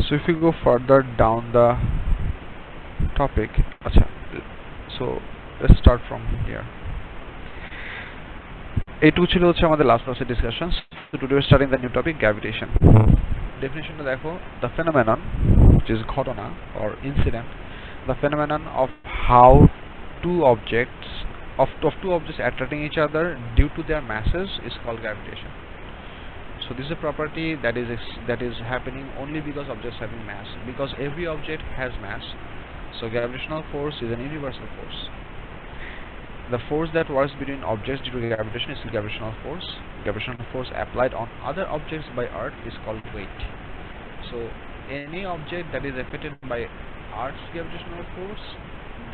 So if you go further down the topic, so let's start from here. A2 ছিল হচ্ছে আমাদের last ক্লাসের discussions. So today we're starting the new topic, gravitation. Definitionটা দেখো, the phenomenon which is ঘটনা or incident, the phenomenon of how two objects attracting each other due to their masses is called gravitation. So this is a property that is happening only because objects having mass, because every object has mass. So gravitational force is an universal force. The force that works between objects due to gravitation is gravitational force. Gravitational force applied on other objects by Earth is called weight. So any object that is affected by Earth's gravitational force,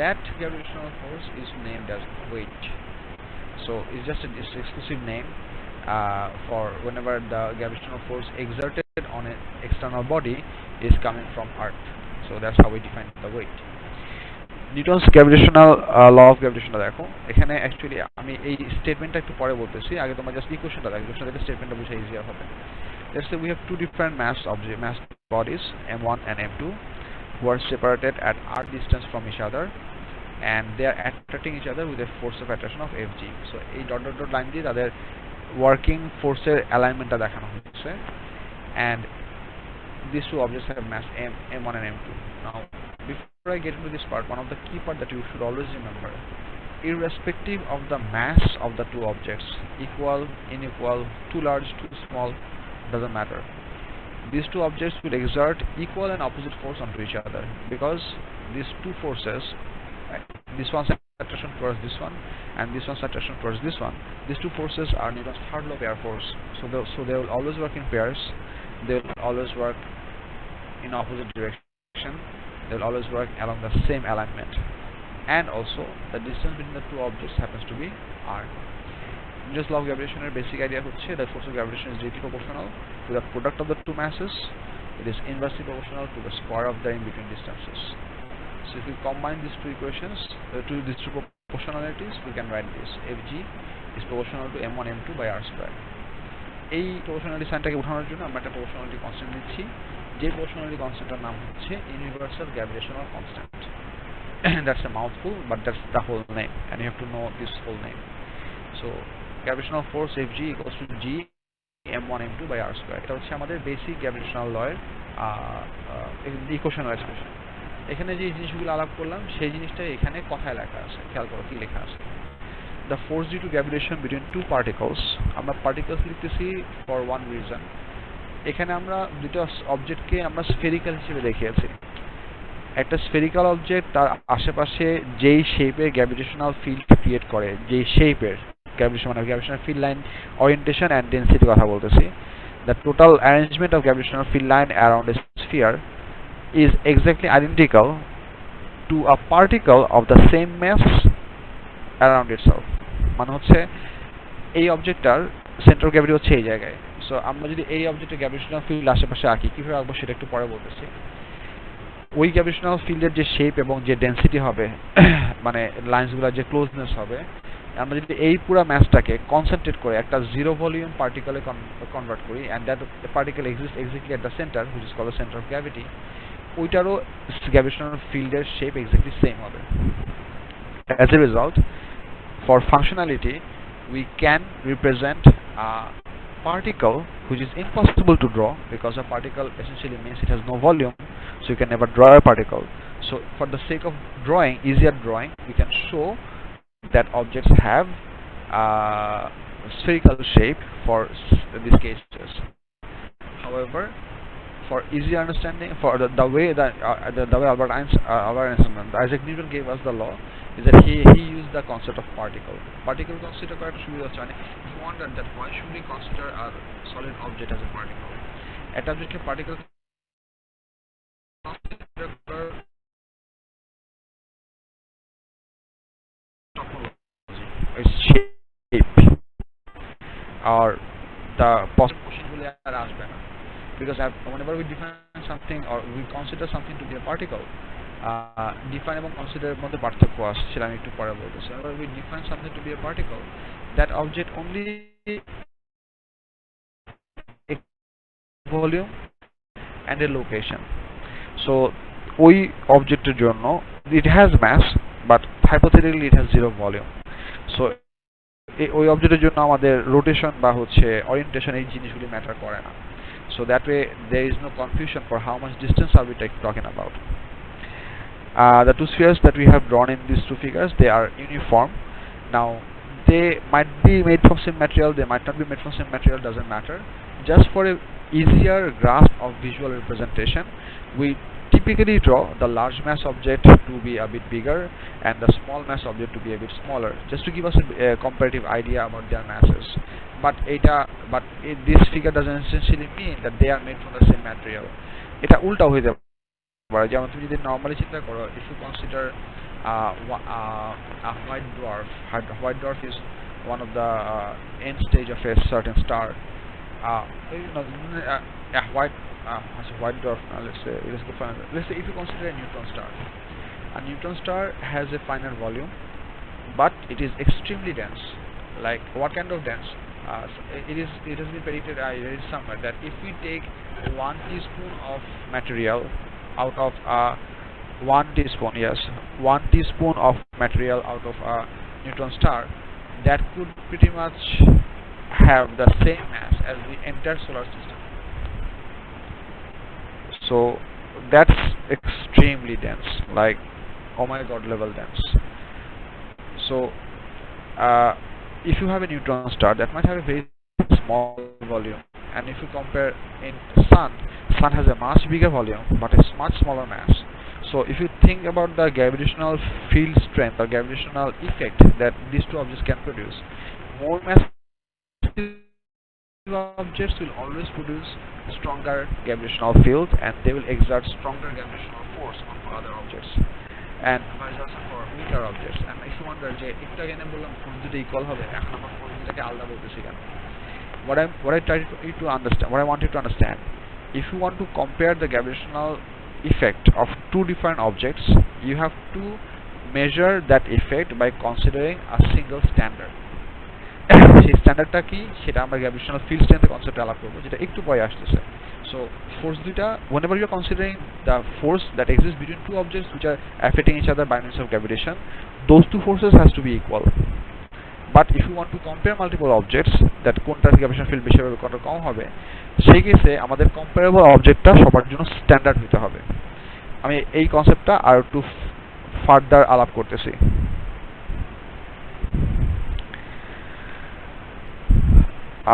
that gravitational force is named as weight. So it's just an exclusive name for whenever the gravitational force exerted on an external body is coming from Earth. So that's how we define the weight. Newton's gravitational law of গ্র্যাভিটেশনটা দেখো, এখানে actually আমি এই স্টেটমেন্টটা একটু পরে বলতেছি, আগে তোমরা জাস্ট ইকুয়েশনটা দেখো, ইকুয়েশনটা দেখে স্টেটমেন্টটা বুঝা ইজিয়ার হবে। Let's say we have two different mass bodies, m1 and m2, who are separated at r distance from each other, and they are attracting each other with a force of attraction of Fg. So এই dot dot dot line দিয়ে তাদের working ফোর্সের অ্যালাইনমেন্টটা দেখানো হচ্ছে, and these two objects have mass m1 and m2. Now before I get into this part, one of the key part that you should always remember, irrespective of the mass of the two objects, equal, unequal, too large, too small, doesn't matter, these two objects will exert equal and opposite force onto each other, because these two forces, this one's attraction towards this one and this one's attraction towards this one, these two forces are Newton's third law pair force. So they will always work in pairs, they will always work in opposite direction, they will always work along the same alignment, and also the distance between the two objects happens to be r. Newton's law of gravitation basic idea হচ্ছে that force of gravitation is directly proportional to the product of the two masses. It is inversely proportional to the square of the in between distances. So if we combine these two equations, these two proportionalities, we can write this: Fg is proportional to m1 m2 by r square. এই proportionality সাইনটাকে উঠানোর জন্য আমরা একটা proportionality constant নিচ্ছি, যে proportionality কনস্ট্যান্টের নাম হচ্ছে universal gravitational constant. That's a mouthful, but that's the whole name, and you have to know this whole name. So gravitational force Fg equals to g m1 m2 by r square. এটা হচ্ছে আমাদের basic gravitational লয়ের equational expression. এখানে যে জিনিসগুলো আলাপ করলাম সেই জিনিসটাই এখানে কথায় লেখা আছে, খেয়াল করো কি লেখা আছে. The force due to gravitation between two particles, আমরা particles লিখতেছি for one reason. এখানে আমরা দুটো অবজেক্টকে আমরা স্ফেরিক্যাল হিসেবে দেখিয়েছি. একটা স্ফেরিক্যাল অবজেক্ট তার আশেপাশে যেই শেপের গ্র্যাভিটেশনাল ফিল্ড ক্রিয়েট করে, যেই শেপের gravitational field line orientation and density কথা বলতেছি, the total arrangement of gravitational field line around a sphere is exactly identical to a particle of the same mass around itself. মানে হচ্ছে এই অবজেক্টটার centre of gravity হচ্ছে এই জায়গায়. So আমরা যদি এই অবজেক্টের গ্র্যাভিটেশনাল ফিল্ড আশেপাশে আঁকি, কীভাবে আঁকবো সেটা একটু পরে বলতেছি. ওই গ্র্যাভিটেশনাল ফিল্ডের যে শেপ এবং যে ডেন্সিটি হবে, মানে লাইন্সগুলোর যে ক্লোজনেস হবে, আমরা যদি এই পুরো ম্যাসটাকে কনসেন্ট্রেট করে একটা জিরো ভলিউম পার্টিকেলে কনভার্ট করি, and that particle exist exactly at the centre, which is called the centre of gravity, ওইটারও গ্র্যাভিটেশনাল ফিল্ডের শেপ এক্স্যাক্টলি সেম হবে. As a result, for functionality, we can represent a particle which is impossible to draw, because a particle essentially means it has no volume, so you can never draw a particle. So for the sake of drawing, easier drawing, we can show that objects have spherical shape for these cases. However, for easy understanding, for the way Albert Einstein, Isaac Newton gave us the law, is that he used the concept of particle. Particle consider করাটা সুবিধা হচ্ছে, মানে if you wonder that why should we consider a solid object as a particle, একটা অবজেক্টকে particle its shape or the possible questionগুলো আর আসবে না, because whenever we define something or we consider something to be a particle, define এবং consider মধ্যে পার্থক্য আছে, সেটা আমি একটু পরে বলতেছি. Whenever we define something to be a particle, that object only a volume and a location. So ওই অবজেক্টের জন্য it has mass but hypothetically it has zero volume. So ওই অবজেক্টের জন্য আমাদের রোটেশন বা হচ্ছে ওরিয়েন্টেশন এই জিনিসগুলি ম্যাটার করে না. So that way there is no confusion for how much distance are we talking about. The two spheres that we have drawn in these two figures, they are uniform. Now they might be made from same material, they might not be made from same material, doesn't matter. Just for a easier grasp of visual representation, we typically draw the large mass object to be a bit bigger and the small mass object to be a bit smaller, just to give us a comparative idea about their masses. But this figure doesn't essentially mean that they are made from the same material. এটা উল্টা হয়ে যাবে. যেমন তুমি যদি normally চিন্তা করো, if you consider a white dwarf. White dwarf is one of the end stage of a certain star. A white dwarf. Let's say if you consider a neutron star. A neutron star has a finite volume, but it is extremely dense. Like what kind of dense? It has been predicted, I read somewhere, that if we take 1 teaspoon of material out of 1 teaspoon of material out of a neutron star, that could pretty much have the same mass as the entire solar system. So that's extremely dense, like oh my god level dense. So if you have a neutron star, that might have a very small volume, and if you compare in sun has a much bigger volume but a much smaller mass. So if you think about the gravitational field strength or gravitational effect that these two objects can produce, more massive objects will always produce stronger gravitational field and they will exert stronger gravitational force on other objects, and vice versa for weaker objects. And if you wonder যে একটু আগে না বললাম force দুটো equal হবে, এখন আমরা force দুটাকে আলাদা বলতেছি কেন? What I want you to understand, if you want to compare the gravitational effect of two different objects, you have to measure that effect by considering a single standard. সেই স্ট্যান্ডার্ডটা কি সেটা আমরা গ্র্যাভিটেশনাল ফিল্ড স্ট্রেংথের কনসেপ্টে আলাপ করব, যেটা একটু পরে আসতেছে. So force দুইটা, whenever you are considering the force that exists between two objects which are affecting each other by means of gravitation, those two forces has to be equal. But if you want to compare multiple objects, that কোনটার gravitation field বেশি হবে কোনটা কম হবে, সেই কেসে আমাদের comparable অবজেক্টটা সবার জন্য স্ট্যান্ডার্ড হতে হবে. আমি এই কনসেপ্টটা আর একটু ফার্দার আলাপ করতেছি.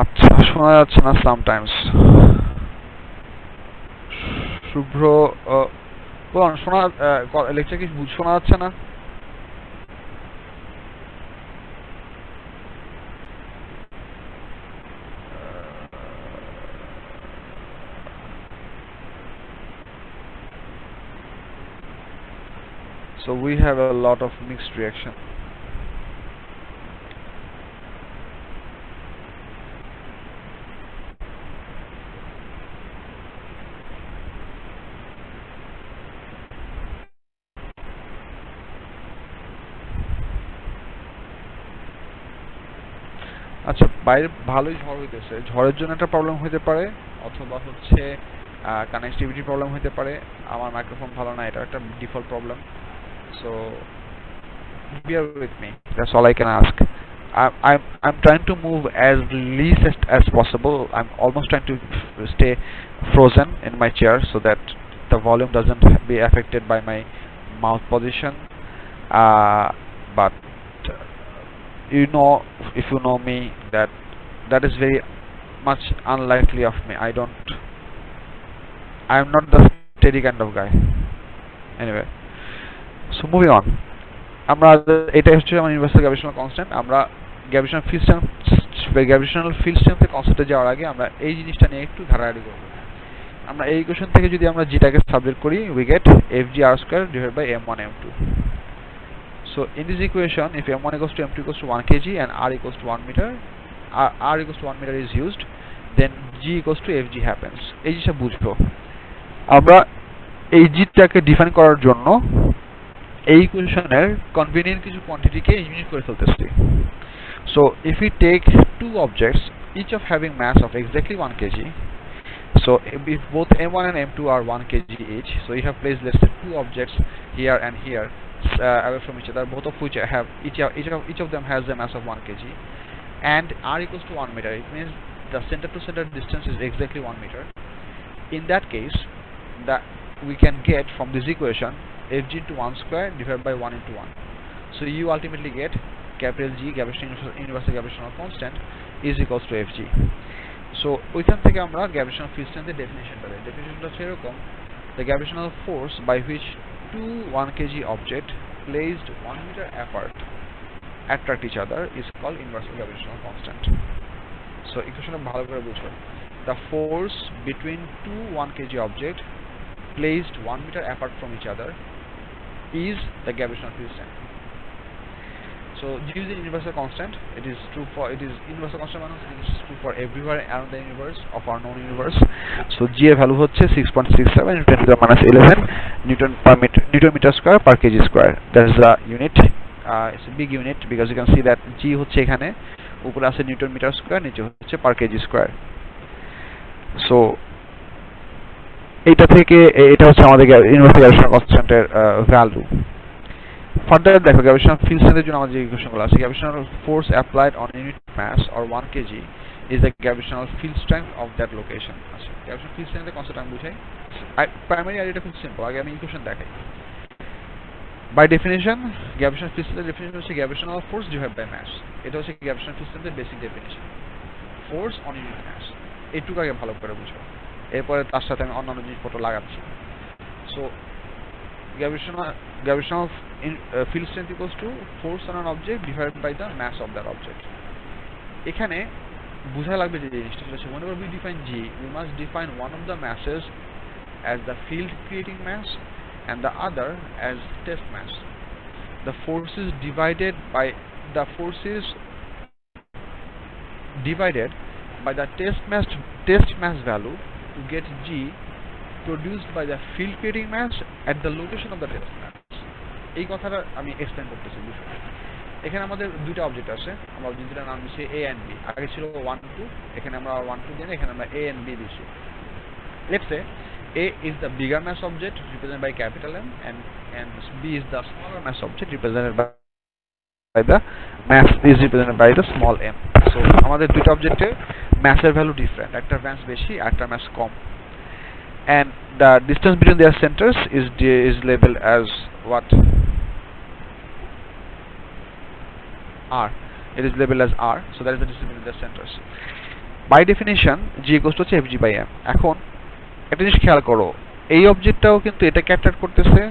আচ্ছা, শোনা যাচ্ছে না সামটাইমস. শুভ্র বলুন, শোনা লেকচার কি শোনা যাচ্ছে না? So we have a lot of mixed reaction. আচ্ছা, বাইরে ভালোই ঝড় হইতেছে. ঝড়ের জন্য একটা প্রবলেম হতে পারে, অথবা হচ্ছে কানেক্টিভিটি প্রবলেম হতে পারে. আমার মাইক্রোফোন ভালো না, এটা একটা default problem. So bear with me. That's all I can ask. I'm trying to move as least as possible. I'm almost trying to stay frozen in my chair so that the volume doesn't be affected by my mouth position. But you know, if you know me, that is very much unlikely of me. I'm not the steady kind of guy. Anyway, so moving on. আমরা এটা হচ্ছে আমার universal gravitational constant. আমরা gravitational field স্ট্রেংথের কনসেপ্টে যাওয়ার আগে আমরা এই জিনিসটা নিয়ে একটু ধারাধারি করব. আমরা এই ইকুয়েশন থেকে যদি আমরা জিটাকে সাবজেক্ট করি, we get fg_r² divided by m1 m2. So in this equation, if m1 equals to m2 equals to 1 kg and r equals to 1 meter, r equals to 1 meter is used, then g equals to fg happens. এই জিনিসটা বুঝবো. আমরা এই জিটাকে define করার জন্য এই ইকুয়েশনের convenient কিছু কোয়ান্টিটিকে ইউনিট করে ফেলতেছি. So if we take two objects, each of having mass of exactly 1 kg, So if both m1 and m2 are 1 kg each, so you have placed, let's say, two objects here and here away from each other, both of which have each of them has a mass of 1 kg, and r equals to 1 meter. It means the center to center distance is exactly 1 meter. In that case, that we can get from this equation fg into 1 square divided by 1 into 1. So you ultimately get capital G, universal gravitational constant, is equals to fg. So ওইখান থেকে আমরা gravitational field strength এর ডেফিনিশনটা দেই। ডেফিনিশনটা হচ্ছে এরকম: the gravitational force by which two 1 kg object placed 1 meter apart attract each other is called universal gravitational constant. So ইকুয়েশনটা ভালো করে বুঝো। The force between two 1 kg object placed 1 meter apart from each other is the gravitational field strength. So G is the universal constant. It is universal constant means it is true for everywhere around the universe of our known universe. So G এর value হচ্ছে 6.67 into 10 to the minus 11 Newton meter square per kg square. That is the unit. It's a big unit because you can see that G হচ্ছে এখানে, উপরে আছে Newton meter square, নিচে হচ্ছে per kg square. So এটা হচ্ছে আমাদের universal gravitational কনস্ট্যান্টের ভ্যালু। ফার্দার দেখো গ্র্যাভিটেশনাল ফিল্ড স্ট্রেংথের জন্য আমাদের যে ইকুয়েশনগুলো আছে, gravitational force applied on unit mass or 1 kg is the gravitational field strength of that location. আচ্ছা, গ্র্যাভিটেশনাল ফিল্ড স্ট্রেংথের কনসেপ্ট আমি বুঝাই। প্রাইমারি আইডিয়াটা খুব সিম্পল, আগে আমি ইকুয়েশন দেখাই। বাই ডেফিনিশন গ্র্যাভিটেশনাল ফিল্ড স্ট্রেংথের ডেফিনিশন হচ্ছে gravitational force divide by mass. এটা হচ্ছে গ্র্যাভিটেশনাল ফিল্ড স্ট্রেংথের basic definition, force on unit mass. এইটুকু আগে ভালো করে বুঝো, এরপরে তার সাথে আমি অন্যান্য জিনিসপত্র লাগাচ্ছি। So gravitational field strength equals to force on an object divided by the mass of that object. এখানে বোঝা লাগবে যে জিনিসটা হচ্ছে, whenever we define G, we must define one of the masses as the field creating mass and the other as test mass. The forces divided by the test mass value to get G produced by the field creating mass at the location of the test mass. এই কথাটা আমি explain করতেছি বিষয়। এখানে আমাদের দুইটা object আছে, আমরা অবজেক্ট দুটার নাম দিচ্ছি A and B। আগে ছিল 1 2, এখানে আমরা 1 2 দিয়ে এখানে আমরা A and B দিচ্ছি। Let's say A is the bigger mass object represented by capital M and B is the smaller mass object represented by the mass is represented by the small m. So আমাদের দুইটা অবজেক্টের মাসের value different, একটা মাস বেশি একটা মাস কম, and the distance between their centers is labeled as what? R. It is labeled as R. So that is the distance between their centers. By definition, G equals to fg by m. এখন একটা জিনিস খেয়াল করো, এই অবজেক্টটাও কিন্তু এটাকে attract করতেছে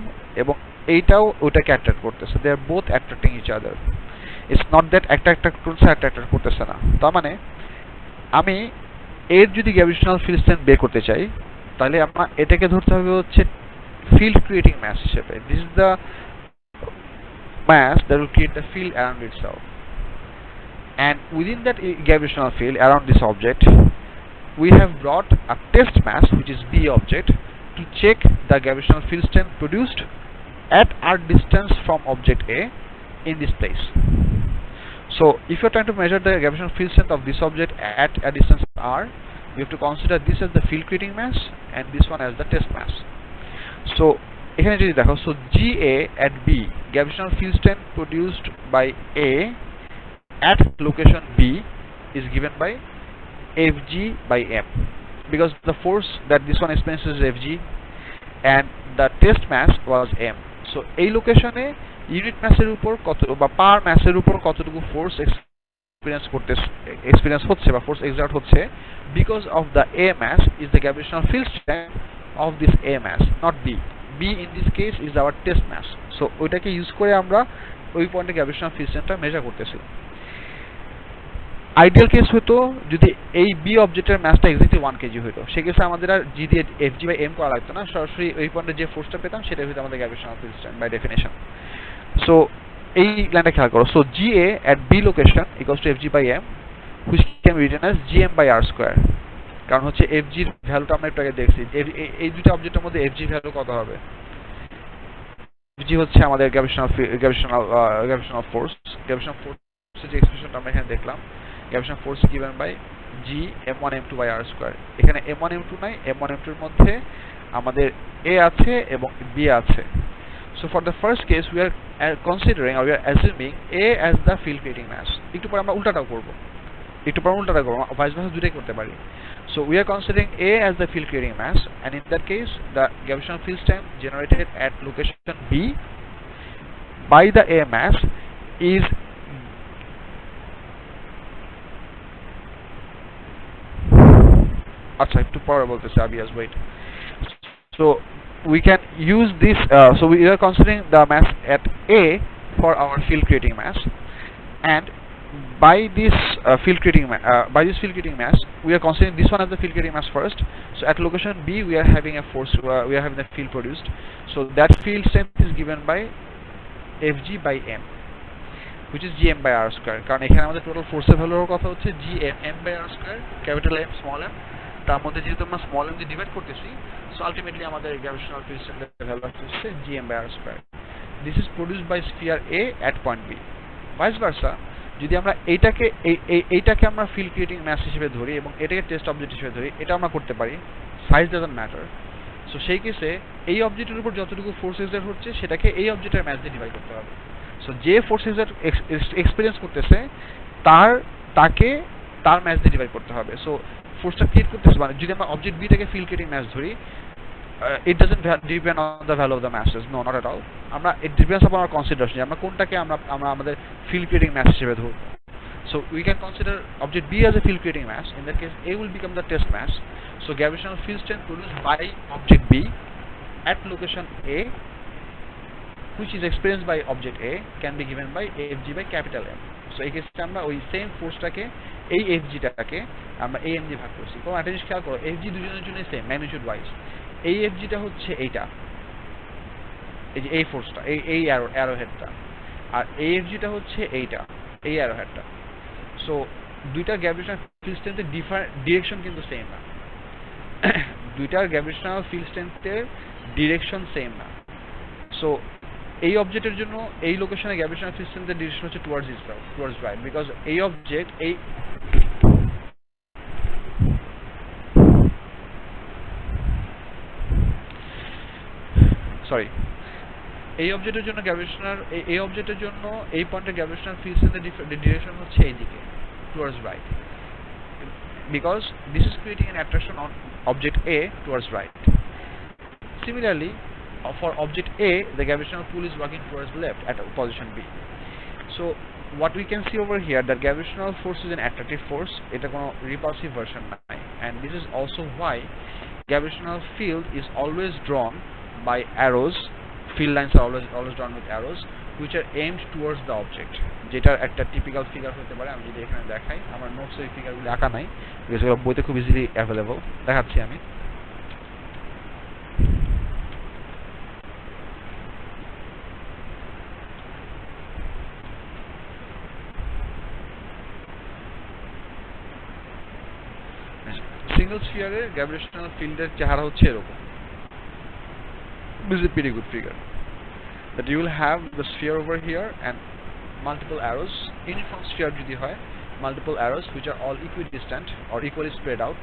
এবং এইটাও ওটাকে অ্যাট্রাক্ট করতেছে। They are both attracting each other. Its not that একটা অ্যাট্রাক্ট করছে একটা অ্যাট্রাক্ট করতেছে না। তার মানে আমি এর যদি গ্র্যাভিটেশনাল ফিল্ড স্ট্রেংথ বের করতে চাই, তাহলে আমরা এটাকে ধরতে হবে হচ্ছে field creating mass হিসেবে। This is the mass that will create the field around itself, and within that gravitational field around this object we have brought a test mass which is B object to check the gravitational field strength produced at r distance from object A in this place. So if you are trying to measure the gravitational field strength of this object at a distance r, we have to consider this as the field creating mass and this one as the test mass. So এখানে যদি দেখো, so GA at B, gravitational field strength produced by A at location B is given by Fg by m, because the force that this one experiences is Fg and the test mass was m. So এই লোকেশনে unit মাসের উপর কত বা পার মাসের উপর কতটুকু force experience হচ্ছে বা ফোর্স এক্সার্ট হচ্ছে, because of the A mass is the gravitational field strength of this A mass, not B. B in this case is our test mass. So ওইটাকে ইউজ করে আমরা ওই পয়েন্টে গ্র্যাভিটেশনাল ফিল্ড স্ট্রেংথটা মেজার করতেছি। Ideal case হতো যদি এই B অবজেক্টের মাসটা এক্স্যাক্টলি 1 কেজি হতো, সেক্ষেত্রে আমাদের আর জি দিয়ে এফজি বাই এম করা লাগতো না, সরাসরি ওই পয়েন্টে যে ফোর্সটা পেতাম সেটাই হতো আমাদের gravitational field strength by definition. So এই লাইনটা খেয়াল করো, so GA at B location equals to FG by M, which can be written as GM by R square. কারণ হচ্ছে এফজির ভ্যালুটা আমরা একটু আগে দেখছি, এই দুটো অবজেক্টের মধ্যে এফজি ভ্যালু কত হবে? এফজি হচ্ছে আমাদের গ্র্যাভিটেশনাল ফোর্স যে এক্সপ্রেশনটা আমরা এখানে দেখলাম, gravitational force given by g m1 m2 by r square. এখানে m1 m2 নাই, m1 m2 এর মধ্যে আমাদের a আছে এবং b আছে. So for the first case we are considering or we are assuming a as the field creating mass. একটু পরে আমরা উল্টাটাও করব, vice versa দুটাই করতে পারি. So we are considering a as the field creating mass, and in that case the gravitational field strength generated at location b by the a mass is আচ্ছা একটু পরে বলতেছি আবিয়াস, wait. So we can use this, so we are considering the mass at a for our field creating mass, and by this field creating mass we are considering this one as the field creating mass first. So at location b we are having a force, we are having a field produced, so that field strength is given by fg by m, which is gm by r square. কারণ এখানে আমাদের total ফোর্সের ভ্যালুর কথা হচ্ছে gm m by r square, capital M small m, তার মধ্যে যেহেতু আমরা স্মল m দিয়ে ডিভাইড করতেছি, সো আলটিমেটলি আমাদের গ্র্যাভিটেশনাল ফিল্ড স্ট্রেংথের ভ্যালু হচ্ছে gm by r square. This is produced by sphere A at point B. Vice versa, যদি আমরা এইটাকে আমরা ফিল্ড ক্রিয়েটিং ম্যাস হিসেবে ধরি এবং এটাকে টেস্ট অবজেক্ট হিসেবে ধরি, এটা আমরা করতে পারি, সাইজ ডাজন্ট ম্যাটার. সো সেই কেসে এই অবজেক্টের উপর যতটুকু ফোর্স এক্সার্ট হচ্ছে সেটাকে এই অবজেক্টের ম্যাস দিয়ে ডিভাইড করতে হবে. সো যে ফোর্স এক্সপিরিয়েন্স করতেছে তার ম্যাস দিয়ে ডিভাইড করতে হবে. সো ফোর্সটা ক্রিয়েট করতেছে, মানে যদি আমরা অবজেক্ট বি থেকে ফিল্ড ক্রিয়েটিং ম্যাস ধরি, it doesn't depend on the value of the masses, no, not at all. It depends upon our consideration, আমরা কোনটাকে আমরা আমাদের field creating mass হিসেবে ধরব. So we can consider object B as a field creating mass. In that case A will become the test mass. So gravitational field strength produced by object B at location A, which is experienced by object A, can be given by Fg by capital M. So এই ক্ষেত্রে আমরা ওই same ফোর্সটাকে, এই Fg টাকে আমরা AM দিয়ে ভাগ করছি. কোন একটা জিনিস খেয়াল করো, Fg দুজনের জন্য সেম ম্যাগনিটিউড ওয়াইজ. এই Fgটা হচ্ছে এইটা, এই যে এই ফোর্সটা, এই অ্যারো হেডটা, আর এই Fgটা হচ্ছে এইটা, এই অ্যারো হেডটা. সো দুইটা গ্র্যাভিটেশনাল ফিল্ড স্ট্রেংথের ডিরেকশন কিন্তু সেম না. দুইটার গ্র্যাভিটেশনাল ফিল্ড স্ট্রেংথের ডিরেকশন সেম না. সো এই অবজেক্টের জন্য এই লোকেশনে গ্র্যাভিটেশনাল ফিল্ড স্ট্রেংথের ডিরেকশন হচ্ছে towards itself, towards right, because এই অবজেক্ট এই অবজেক্টের জন্য এই পয়েন্টের গ্র্যাভিটেশনাল ফিল্ড স্ট্রেংথের ডিরেকশন হচ্ছে এইদিকে, towards right, because this is creating an attraction on object A towards right. Similarly, for object A, the gravitational pull is working towards left at position B. So what we can see over here, that gravitational force is an attractive force, এটা কোনো repulsive version নাই, and this is also why gravitational field is always drawn by arrows. Field lines are always drawn with arrows which are aimed towards the object. যেটার একটা typical figure হতে পারে, আমি যদি এখানে দেখাই, আমার নোটসে এই ফিগারগুলো আঁকা নাই, বিকজ এগুলো বইতে খুব ইজিলি অ্যাভেলেবল, দেখাচ্ছি আমি. সিঙ্গল স্ফিয়ারের গ্র্যাভিটেশনাল ফিল্ডের চেহারা হচ্ছে এরকম. This is a pretty good figure. That you will have the sphere over here and multiple arrows. Uniform sphere যদি হয়, multiple arrows which are all equidistant or equally spread out.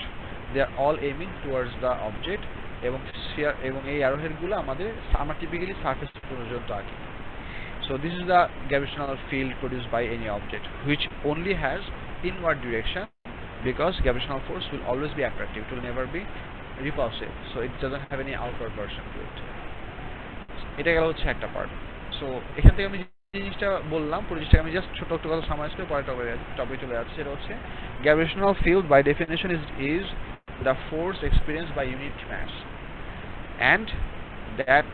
They are all aiming towards the object. এবং sphere এবং এই arrowhead গুলো আমরা typically surface পর্যন্ত আঁকি. So this is the gravitational field produced by any object, which only has inward direction, because gravitational force will always be attractive. It will never be repulsive. So it doesn't have any outward version to it. এটা গেল হচ্ছে একটা part. So এখান থেকে আমি জিনিসটা বললাম, পুরো জিনিসটাকে আমি জাস্ট ছোট একটা কথা সামারাইজ করে পরের টপিকে চলে যাচ্ছি. সেটা হচ্ছে gravitational field by definition is the force experienced by unit mass, and that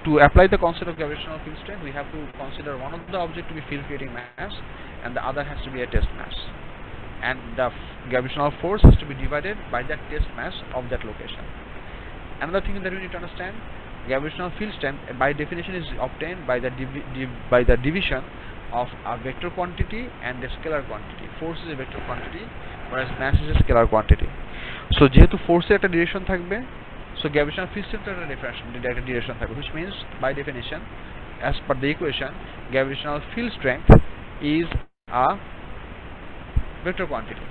to apply the concept of gravitational field strength we have to consider one of the object to be field creating mass and the other has to be a test mass, and the gravitational force has to be divided by that test mass of that location. Another thing that we need to understand, gravitational field strength by definition is obtained by the division of a vector quantity and a scalar quantity. Force is a vector quantity whereas mass is a scalar quantity. So যেহেতু force এর একটা direction থাকবে, so gravitational field strength এর একটা direction থাকবে, which means by definition as per the equation gravitational field strength is a vector quantity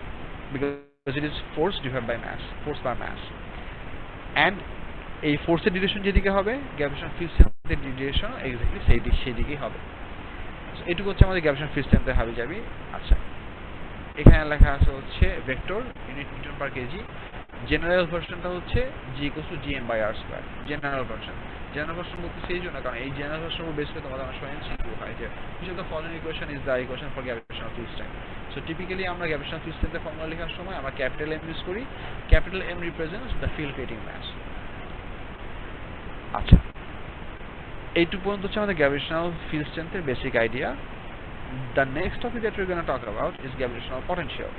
because it is force divided by mass, force by mass. And এই ফোর্সের direction যেদিকে হবে, gravitational field স্ট্রেংথের direction exactly সেই দিকেই হবে। এটুকু হচ্ছে আমাদের গ্র্যাভিটেশনাল ফিল্ড স্ট্রেংথের হাবিজাবি। আচ্ছা, এখানে লেখা আছে হচ্ছে vector unit metre per kg. General ভার্সনটা হচ্ছে g=gm/r²। জেনারেল ভার্সন বলতে সেই জন্য কারণ এই জেনারেল ভার্সন বেস করে তোমাদের অনেক সময় এমসিকিউ হয় যে which of the following equation is the equation for gravitational field strength. So typically আমরা gravitational field strength এর ফর্মুলা লেখার সময় আমরা ক্যাপিটাল M ইউজ করি। Capital M represents the field creating mass. আচ্ছা, এইটুকু পর্যন্ত হচ্ছে আমাদের gravitational field strength এর basic idea. The next topic that we're going to talk about is gravitational potential.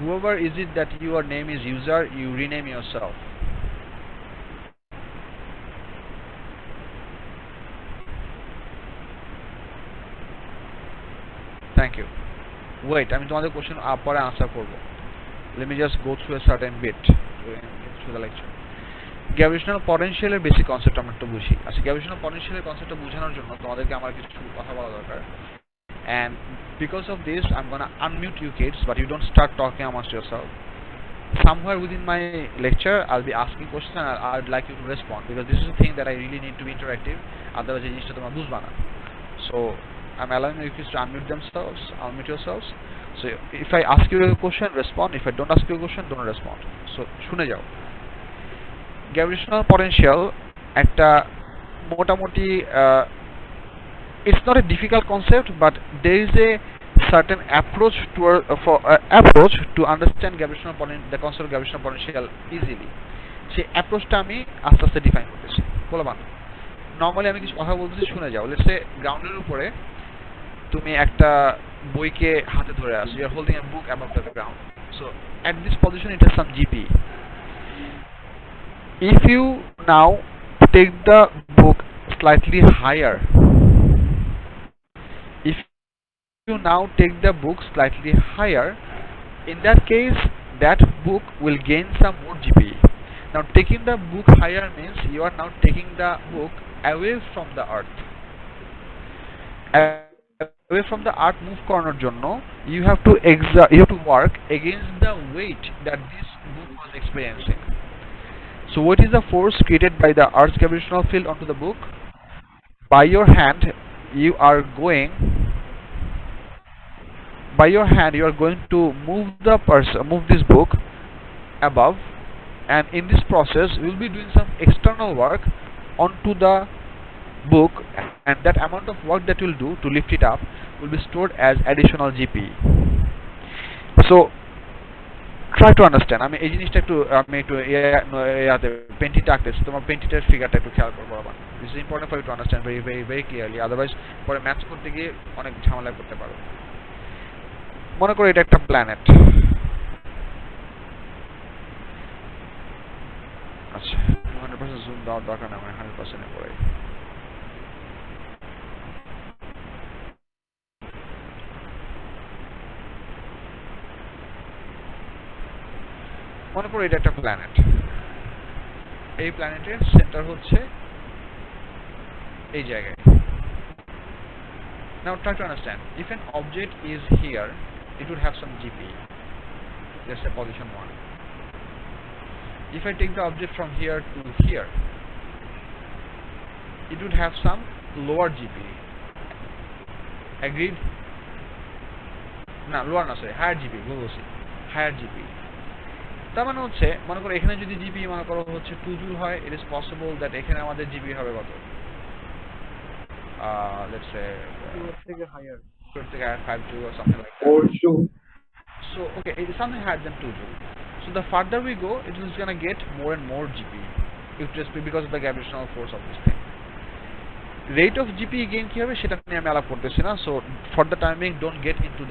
Whoever is it that your name is user, you rename yourself. Thank you. Wait, আমি তোমাদের question পরে answer করব। Let me just go through a certain bit through the lecture. Gravitational পটেনশিয়ালের basic concept আমরা একটু বুঝি। আচ্ছা, gravitational পটেনশিয়ালের কনসেপ্টটা বোঝানোর জন্য তোমাদেরকে আমার কিছু কথা বলা দরকার। And because of this, I'm gonna unmute you kids, but you don't start talking amongst yourself. Somewhere within my lecture, I'll be asking questions and I'd like you to respond because this is a thing that I really need to be interactive. Otherwise, এই জিনিসটা তোমরা বুঝবা না। So I'm allowing you kids to unmute yourselves. So if I ask you a question, respond. If I don't ask you a question, don't respond. So শুনে যাও। Gravitational potential একটা মোটামুটি it's not a difficult concept, but there is a certain approach to understand the concept of gravitational potential easily. সেই অ্যাপ্রোচটা আমি আস্তে আস্তে define করতেছি। বলবান নরমালি আমি কিছু কথা বলতেছি, শুনে যাও। লেটস সে গ্রাউন্ডের উপরে তুমি একটা বইকে হাতে ধরে আছো, you are holding a book above the ground. So at this position it has some GP. If you now take the book slightly higher, in that case that book will gain some more GP. Now taking the book higher means you are now taking the book away from the earth. Away from the earth move করানোর জন্য you have to work against the weight that this book was experiencing. So what is the force created by the earth's gravitational field onto the book? By your hand you are going to move this book above, and in this process you will be doing some external work onto the book, and that amount of work that you will do to lift it up will be stored as additional GP. So try to understand. আমি এই জিনিসটা একটু পেন্টিটা আঁকতেছি, তোমার পেন্টিটার ফিগারটা একটু খেয়াল করবো। আবার this is important for you to understand very very very clearly, otherwise পরে ম্যাথস করতে গিয়ে অনেক ঝামেলা করতে পারো। মনে করো এটা একটা প্ল্যানেট। আচ্ছা, 100% জুম দেওয়ার দরকার না, আমি 100% এ পড়াই। মনে করো এটা একটা প্ল্যানেট। এই প্ল্যানেটের সেন্টার হচ্ছে এই জায়গায়। Now try to understand, if an object is here, it would have some GP. Let's say position 1. If I take the object from here to here, it would have some lower GP. Agreed? No, lower না, sorry, higher GP, বলছি higher GP। তার মানে হচ্ছে মনে করো এখানে যদি GP মনে করো হচ্ছে 2 জুল হয়, it is possible that এখানে আমাদের জিপি হবে কত? Let's say 2 থেকে 5 joule or something like that. 4 joule. So okay, it is something higher than 2 joule. So the further we go, it is gonna get more and more GP, because of the gravitational force of this thing. Rate of GP gain কি হবে সেটা নিয়ে আমি আলাপ করতেছি না। So for the time being, don't get into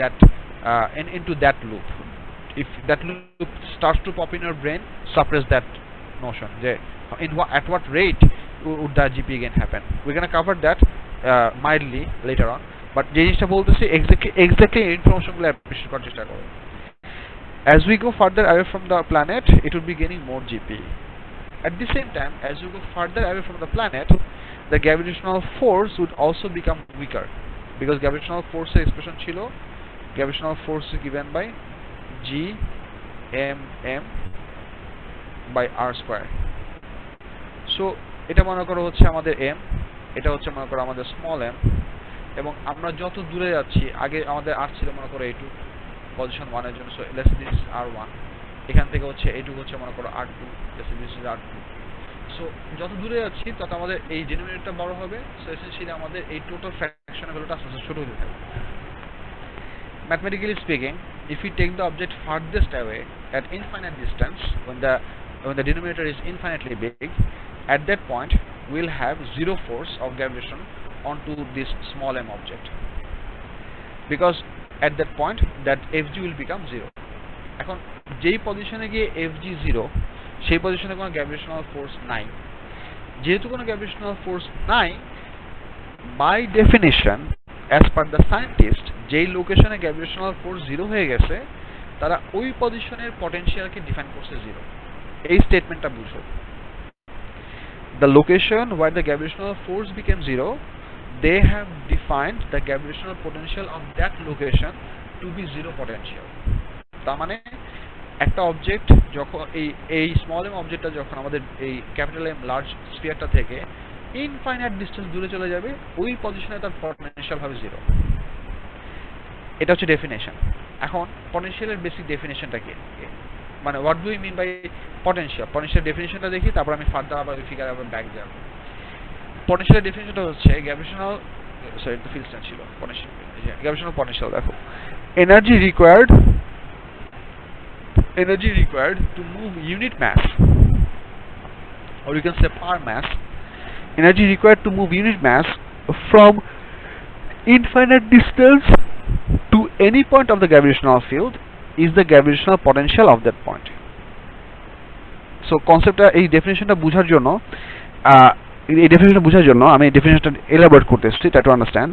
that loop. If that loop starts to pop in your brain, suppress that notion. At what rate would the GP gain happen? We're gonna cover that mildly later on. But যে জিনিসটা বলতেছি exactly information গুলো appreciate করার চেষ্টা করো। As we go further away from the planet, it will be gaining more GP. At the same time, as you go further away from the planet, the gravitational force would also become weaker, because gravitational force expression chilo gravitational force is given by g m by r square. So এটা মনে করো হচ্ছে আমাদের m, এটা হচ্ছে মনে করো আমাদের স্মল m, এবং আমরা যত দূরে যাচ্ছি, আগে আমাদের r ছিল মনে করো a2 পজিশন 1 এর জন্য, সো লেটস দিস r1, এখান থেকে হচ্ছে a2 হচ্ছে মনে করো r2, let's this is r2. So যত দূরে যাচ্ছি তত আমাদের এই ডিনোমিনেটরটা বড় হবে, সো এসেনশিয়ালি আমাদের এই টোটাল ফ্র্যাকশনের ভ্যালুটা আস্তে আস্তে ছোট হতে থাকবে. Mathematically speaking, if we take the object farthest away at infinite distance, when the denominator is infinitely big, at that point we'll have zero force of gravitation onto this small m object, because at that point that fg will become zero. এখন যেই পজিশনে গিয়ে fg 0, সেই পজিশনে কোনো gravitational force নাই. যেহেতু কোনো গ্র্যাভিটেশনাল ফোর্স নাই, by definition as per the scientist, যেই লোকেশনে গ্র্যাভিটেশনাল ফোর্স 0 হয়ে গেছে, তারা ওই পজিশনের পটেনশিয়ালকে ডিফাইন করছে 0. এই স্টেটমেন্টটা বুঝো. The location where the gravitational force became 0, they have defined the gravitational potential of that location to be 0 potential. তার মানে একটা অবজেক্ট যখন এই স্মল এম অবজেক্টটা যখন আমাদের এই ক্যাপিটাল এম লার্জ স্ফিয়ারটা থেকে ইনফাইনাইট ডিসটেন্স দূরে চলে যাবে, ওই পজিশনে তার পটেনশিয়াল হবে 0. এটা হচ্ছে ডেফিনেশন. এখন পটেনশিয়ালের বেসিক ডেফিনেশনটা কি, মানে what do you mean by potential? Potential ডেফিনেশনটা দেখি, তারপর আমি ফার্দার আবার ফিগার আবার ব্যাক যাব. পটেনশিয়াল ডেফিনেশনটা হচ্ছে গ্র্যাভিটেশনাল, সরি এটা ফিল্ড স্ট্রেন্থ ছিল, পটেনশিয়াল গ্র্যাভিটেশনাল পটেনশিয়াল. দেখো, energy required to move unit mass, or you can say per mass, energy required to move unit mass from infinite distance to any point of the gravitational field is the gravitational potential of that point. So concept এই ডেফিনেশনটা বোঝার জন্য আমি এই ডেফিনেশনটা elaborate করতেছি, try to understand.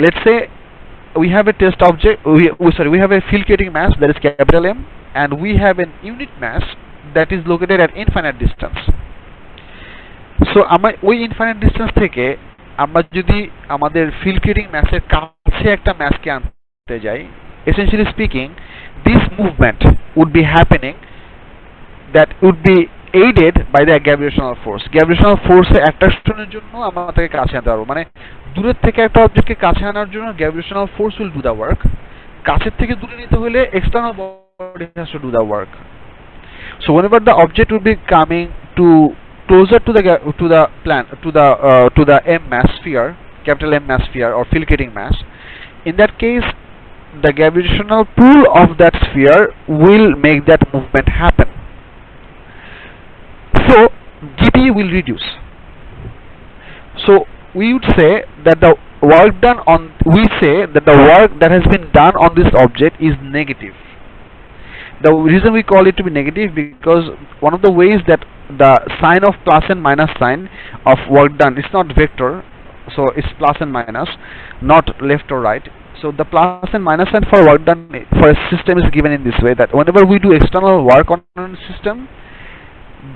Let's say we have a test object, we have a field creating mass that is capital M, and we have an unit mass that is located at infinite distance. So আমরা ওই infinite distance থেকে আমরা যদি আমাদের field creating ম্যাসের কাছে একটা ম্যাসকে আনতে যাই, essentially speaking, this movement would be happening that would be aided by the gravitational force. Gravitational force এর অ্যাট্রাকশনের জন্য আমাদেরকে কাছে আনতে পারবো, মানে দূরের থেকে একটা অবজেক্টকে কাছে আনার জন্য gravitational force will do the work. কাছের থেকে দূরে নিতে হলে external body has to do the work. So whenever the object will be coming closer to the M mass sphere, capital M mass sphere or field creating mass, in that case the gravitational pull of that sphere will make that movement happen. So gT will reduce. So we would say that the work that has been done on this object is negative. The reason we call it to be negative, because one of the ways that the sign of plus and minus sign of work done is not vector, so it's plus and minus, not left or right. So the plus and minus sign for work done for a system is given in this way, that whenever we do external work on a system,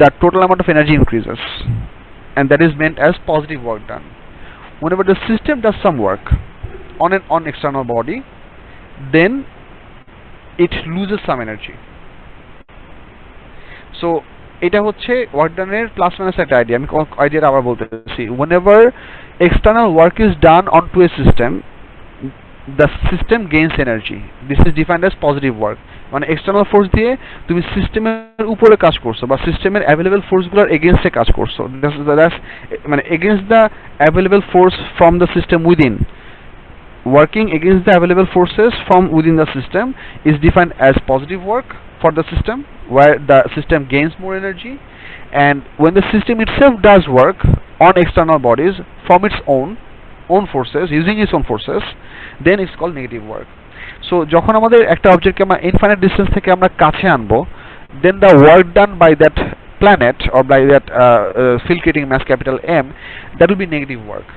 the total amount of energy increases, and that is meant as positive work done. Whenever the system does some work on an external body, then it loses some energy. So এটা হচ্ছে work ডানের plus minus একটা idea. আমি আইডিয়াটা আবার বলতেছি. whenever external work is done onto a system, the system gains energy. This is defined as positive work. মানে external force দিয়ে তুমি সিস্টেমের উপরে কাজ করছো, বা সিস্টেমের অ্যাভেলেবল ফোর্সগুলোর এগেইনস্টে কাজ করছো, মানে against the available force from the system within. Working against the available forces from within the system is defined as positive work for the system, where the system gains more energy. And when the system itself does work on external bodies from its own forces, using its own forces, then it's called negative work. So যখন আমাদের একটা অবজেক্টকে আমরা infinite distance থেকে আমরা কাছে আনবো, then the work done by that planet or by that field creating mass capital M, that will be negative work.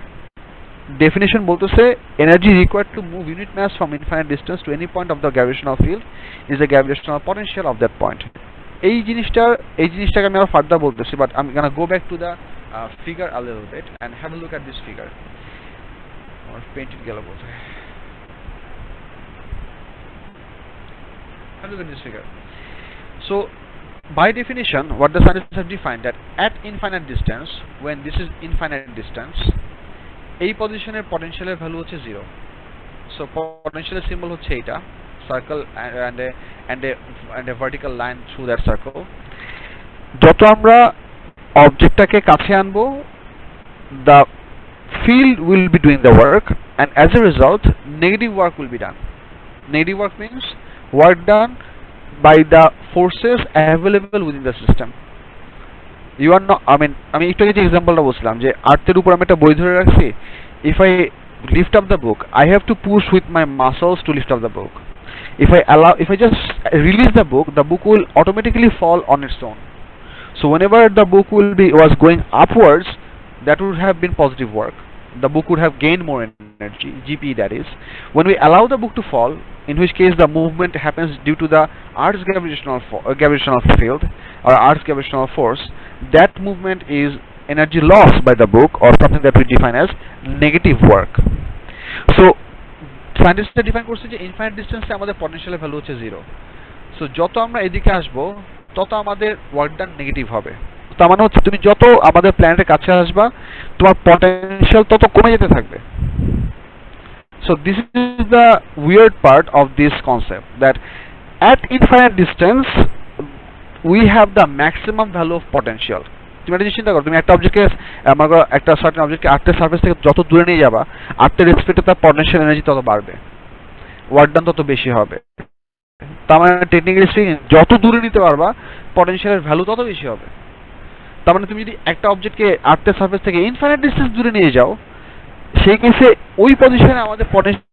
Definition বলতেছে energy required to move unit mass from infinite distance to any point of the gravitational field is the gravitational potential of that point. এই জিনিসটাকে আমি আরো further বলতেছি, but আমি gonna go back to the figure a little bit and have a look at this figure. Or painted gel কোথায়? Have a look at this figure. So by definition, what the scientists have defined that at infinite distance, when this is infinite distance, এই পজিশনের পটেনশিয়ালের value হচ্ছে 0. So potential symbol হচ্ছে এটা, circle and a vertical line through that circle. যত আমরা অবজেক্টটাকে কাছে আনবো, the field will be doing the work, and as a result negative work will be done. Negative work means work done by the forces available within the system. You are not, আমি একটু আগে যে এক্সাম্পলটা বলছিলাম যে আর্থের উপর আমি একটা বই ধরে রাখছি, if I lift up the book, I have to push with my muscles to lift up the book. If I just release the book will automatically fall on its own. So whenever the book was going upwards, that would have been positive work. The book would have gained more energy, GP that is. When we allow the book to fall, in which case the movement happens due to the Earth's gravitational field or Earth's gravitational force, that movement is energy lost by the book, or something that we define as negative work. So সায়েন্টিস্টরা define করছে যে infinite ডিসটেন্সে আমাদের পটেনশিয়ালের value হচ্ছে 0. So যত আমরা এদিকে আসবো তত আমাদের ওয়ার্ক ডান নেগেটিভ হবে। তার মানে হচ্ছে তুমি যত আমাদের প্ল্যানেটের কাছে আসবা তোমার পটেনশিয়াল তত কমে যেতে থাকবে। So this is the weird part of this concept, that at infinite distance we have the maximum value of potential. তুমি একটা জিনিস চিন্তা করো, তুমি একটা অবজেক্টকে একটা সার্টেন অবজেক্টকে আর্থের সার্ফেস থেকে যত দূরে নিয়ে যাবা, আর্থের রেসপেক্টে তার পটেনশিয়াল এনার্জি তত বাড়বে, ওয়ার্ক ডান তত বেশি হবে। তার মানে টেকনিক্যালি স্পিকিং যত দূরে নিতে পারবা পটেনশিয়ালের ভ্যালু তত বেশি হবে। তার মানে তুমি যদি একটা অবজেক্টকে আর্থের সার্ফেস থেকে ইনফাইনাইট ডিসটেন্স দূরে নিয়ে যাও, সেই কেসে ওই পজিশনে আমাদের পটেনশিয়াল